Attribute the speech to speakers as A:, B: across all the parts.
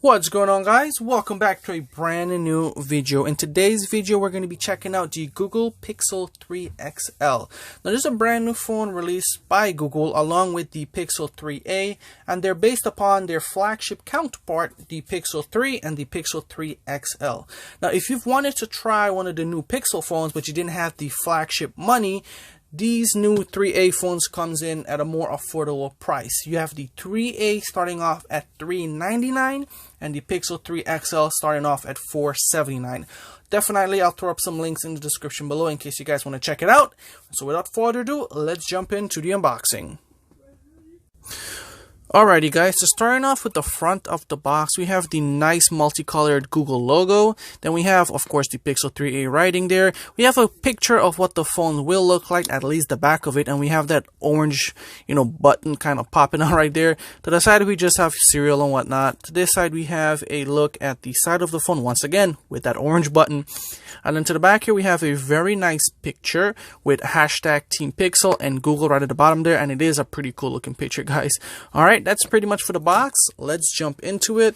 A: What's going on, guys? Welcome back to a brand new video. In today's video we're going to be checking out the Google Pixel 3 XL. Now this is a brand new phone released by Google along with the Pixel 3a, and they're based upon their flagship counterpart, the Pixel 3 and the Pixel 3 XL. Now if you've wanted to try one of the new Pixel phones but you didn't have the flagship money, these new 3A phones comes in at a more affordable price. You have the 3A starting off at $399 and the Pixel 3 XL starting off at $479. Definitely, I'll throw up some links in the description below in case you guys want to check it out. So without further ado, let's jump into the unboxing. Alrighty guys, so starting off with the front of the box, we have the nice multicolored Google logo. Then we have, of course, the Pixel 3a writing there. We have a picture of what the phone will look like, at least the back of it. And we have that orange, button kind of popping out right there. To the side, we just have serial and whatnot. To this side, we have a look at the side of the phone, once again, with that orange button. And then to the back here, we have a very nice picture with hashtag Team Pixel and Google right at the bottom there. And it is a pretty cool looking picture, guys. Alright, that's pretty much for the box. Let's jump into it.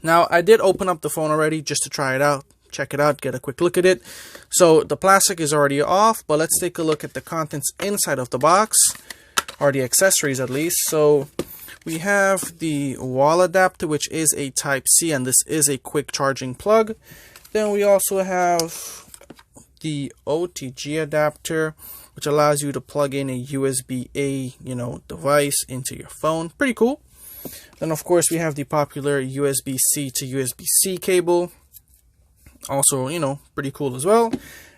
A: Now, I did open up the phone already just to try it out, check it out, get a quick look at it. So the plastic is already off, but let's take a look at the contents inside of the box, or the accessories at least. So we have the wall adapter, which is a Type-C, and this is a quick charging plug. Then we also have the OTG adapter, which allows you to plug in a USB-A, device into your phone. Pretty cool. Then, of course, we have the popular USB-C to USB-C cable. Also, pretty cool as well.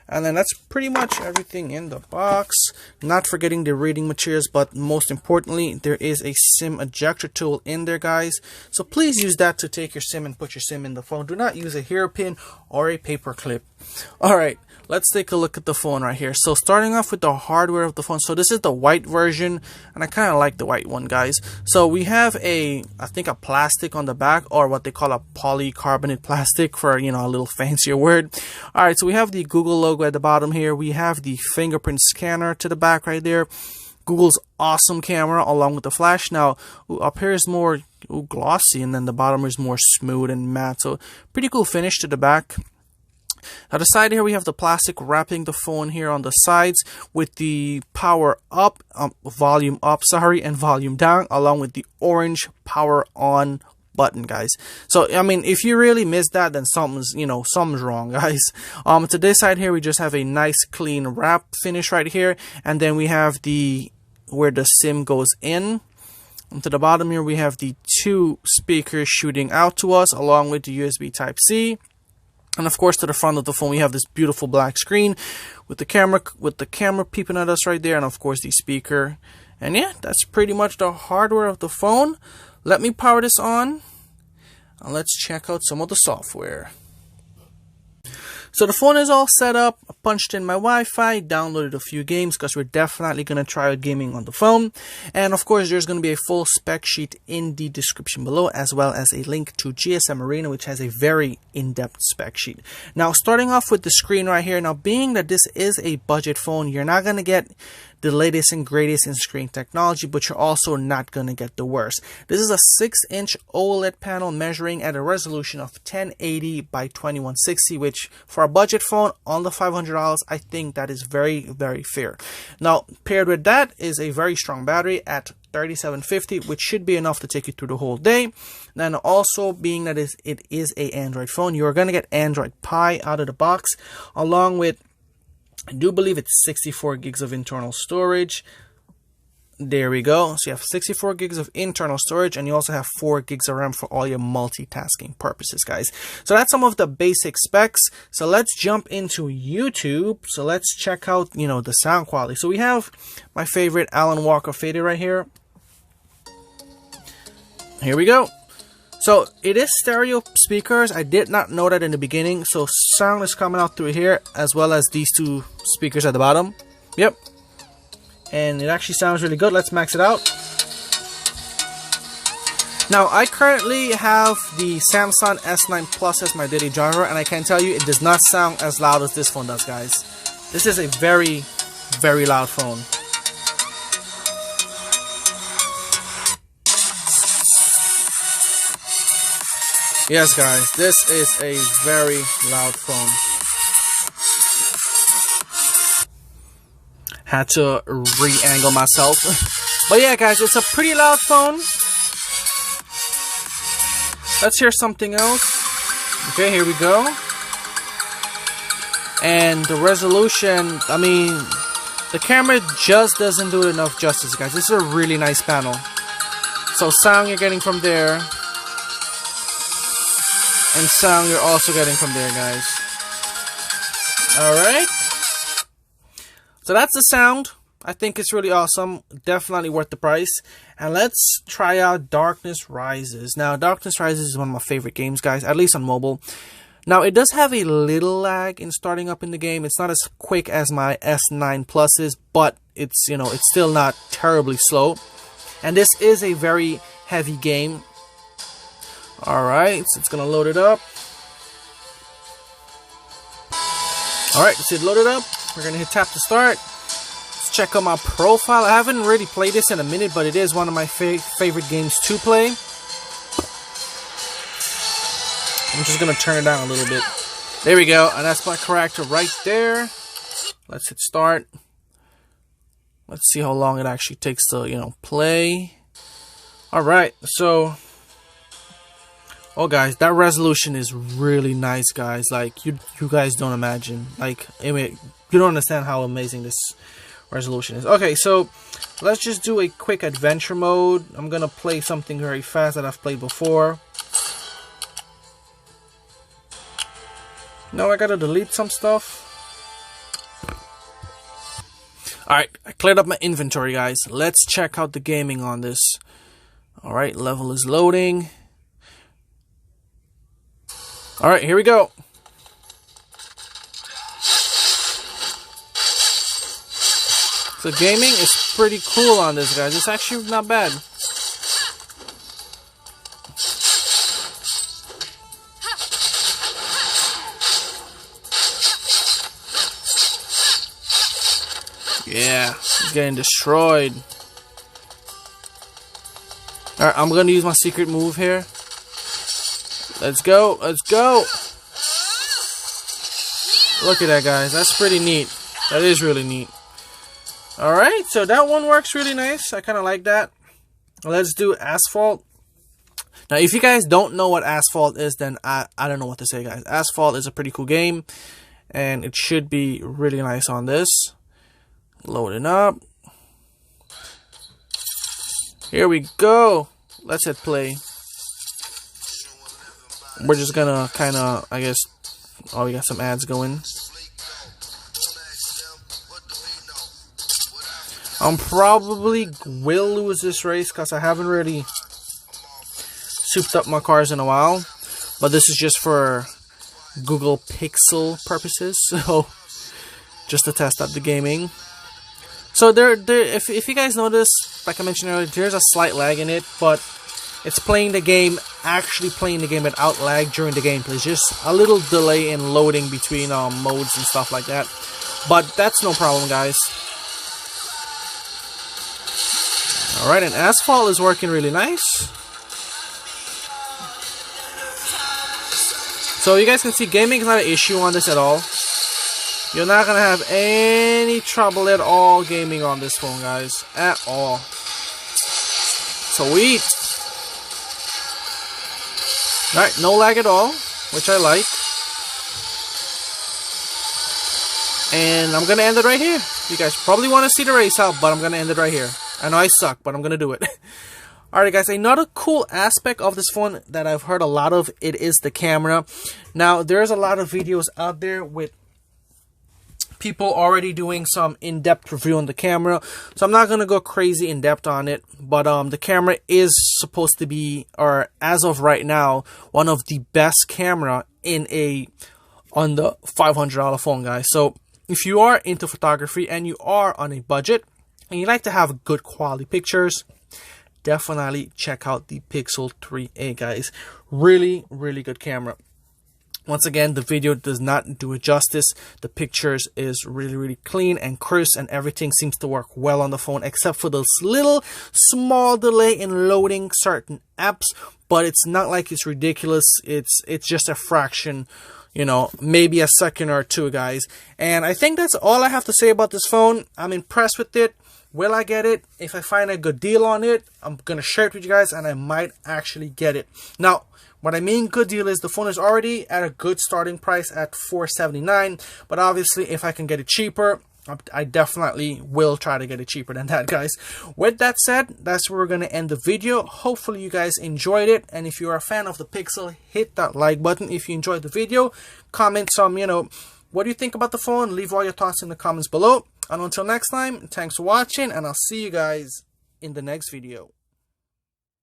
A: And then that's pretty much everything in the box. Not forgetting the reading materials, but most importantly, there is a SIM ejector tool in there, guys. So please use that to take your SIM and put your SIM in the phone. Do not use a hairpin or a paper clip. Alright, let's take a look at the phone right here. So starting off with the hardware of the phone. So this is the white version, and I kind of like the white one, guys. So we have I think a plastic on the back, or what they call a polycarbonate plastic for, a little fancier word. Alright, so we have the Google logo at the bottom here. We have the fingerprint scanner to the back right there. Google's awesome camera along with the flash. Now, up here is more glossy, and then the bottom is more smooth and matte. So pretty cool finish to the back. At the side here, we have the plastic wrapping the phone here on the sides with the power up, volume up, and volume down, along with the orange power on button, guys. So I mean, if you really missed that, then something's wrong, guys. To this side here, we just have a nice clean wrap finish right here, and then we have where the SIM goes in. And to the bottom here, we have the two speakers shooting out to us, along with the USB Type-C. And of course, to the front of the phone, we have this beautiful black screen with the camera peeping at us right there, and of course the speaker. And yeah, that's pretty much the hardware of the phone. Let me power this on, and let's check out some of the software. So the phone is all set up. I punched in my Wi-Fi, downloaded a few games because we're definitely going to try out gaming on the phone. And of course, there's going to be a full spec sheet in the description below, as well as a link to GSM Arena, which has a very in-depth spec sheet. Now, starting off with the screen right here. Now, being that this is a budget phone, you're not going to get the latest and greatest in screen technology, but you're also not going to get the worst. This is a 6-inch OLED panel measuring at a resolution of 1080 by 2160, which for a budget phone on the $500, I think that is very, very fair. Now, paired with that is a very strong battery at 3750, which should be enough to take you through the whole day. Then also, being that it is a Android phone, you're going to get Android Pie out of the box, along with, I do believe it's 64 gigs of internal storage. There we go. So you have 64 gigs of internal storage, and you also have 4 gigs of RAM for all your multitasking purposes, guys. So that's some of the basic specs. So let's jump into YouTube. So let's check out, the sound quality. So we have my favorite Alan Walker Faded right here. Here we go. So it is stereo speakers. I did not know that in the beginning. So sound is coming out through here, as well as these two speakers at the bottom. Yep. And it actually sounds really good. Let's max it out. Now, I currently have the Samsung S9 Plus as my daily driver, and I can tell you it does not sound as loud as this phone does, guys. This is a very, very loud phone. Yes, guys, this is a very loud phone. Had to re-angle myself. But yeah, guys, it's a pretty loud phone. Let's hear something else. Okay, here we go. And the resolution, I mean, the camera just doesn't do it enough justice, guys. This is a really nice panel. So sound you're getting from there. And sound you're also getting from there, guys. Alright. So that's the sound. I think it's really awesome. Definitely worth the price. And let's try out Darkness Rises. Now, Darkness Rises is one of my favorite games, guys. At least on mobile. Now, it does have a little lag in starting up in the game. It's not as quick as my S9 Plus is. But it's, you know, it's still not terribly slow. And this is a very heavy game. Alright, so it's gonna load it up. Alright, it's loaded up. We're gonna hit tap to start. Let's check out my profile. I haven't really played this in a minute, but it is one of my favorite games to play. I'm just gonna turn it down a little bit. There we go, and that's my character right there. Let's hit start. Let's see how long it actually takes to, you know, play. Alright, so... Oh guys, that resolution is really nice, guys. Like, you guys don't imagine. Like, I mean, you don't understand how amazing this resolution is. Okay, so let's just do a quick adventure mode. I'm gonna play something very fast that I've played before. Now I gotta delete some stuff. Alright, I cleared up my inventory, guys. Let's check out the gaming on this. Alright, level is loading. Alright, here we go. So gaming is pretty cool on this, guys. It's actually not bad. Yeah, he's getting destroyed. Alright, I'm gonna use my secret move here. Let's go, let's go. Look at that, guys. That's pretty neat. That is really neat. Alright, so that one works really nice. I kind of like that. Let's do Asphalt. Now, if you guys don't know what Asphalt is, then I don't know what to say, guys. Asphalt is a pretty cool game, and it should be really nice on this. Loading up. Here we go. Let's hit play. We're just gonna kind of, I guess, oh, we got some ads going. I'm probably will lose this race because I haven't really souped up my cars in a while. But this is just for Google Pixel purposes, so just to test out the gaming. So if you guys notice, like I mentioned earlier, there's a slight lag in it, but it's playing the game, actually playing the game without lag during the gameplay. It's just a little delay in loading between modes and stuff like that. But that's no problem, guys. Alright, and Asphalt is working really nice. So you guys can see gaming is not an issue on this at all. You're not going to have any trouble at all gaming on this phone, guys. At all. Sweet. Alright, no lag at all, which I like. And I'm going to end it right here. You guys probably want to see the race out, but I'm going to end it right here. I know I suck, but I'm going to do it. Alright guys, another cool aspect of this phone that I've heard a lot of, it is the camera. Now, there's a lot of videos out there with people already doing some in-depth review on the camera, so I'm not gonna go crazy in-depth on it, but the camera is supposed to be, or as of right now, one of the best camera on the $500 phone, guys. So if you are into photography and you are on a budget and you like to have good quality pictures, definitely check out the Pixel 3a, guys. Really good camera. Once again, the video does not do it justice. The pictures is really clean and crisp, and everything seems to work well on the phone, except for this little small delay in loading certain apps. But it's not like it's ridiculous. It's just a fraction, you know, maybe a second or two, guys. And I think that's all I have to say about this phone. I'm impressed with it. Will I get it? If I find a good deal on it, I'm gonna share it with you guys, and I might actually get it. Now, what I mean good deal is the phone is already at a good starting price at $479, but obviously if I can get it cheaper, I definitely will try to get it cheaper than that, guys. With that said, that's where we're going to end the video. Hopefully you guys enjoyed it, and if you're a fan of the Pixel, hit that like button. If you enjoyed the video, comment some, you know, what do you think about the phone? Leave all your thoughts in the comments below. And until next time, thanks for watching, and I'll see you guys in the next video.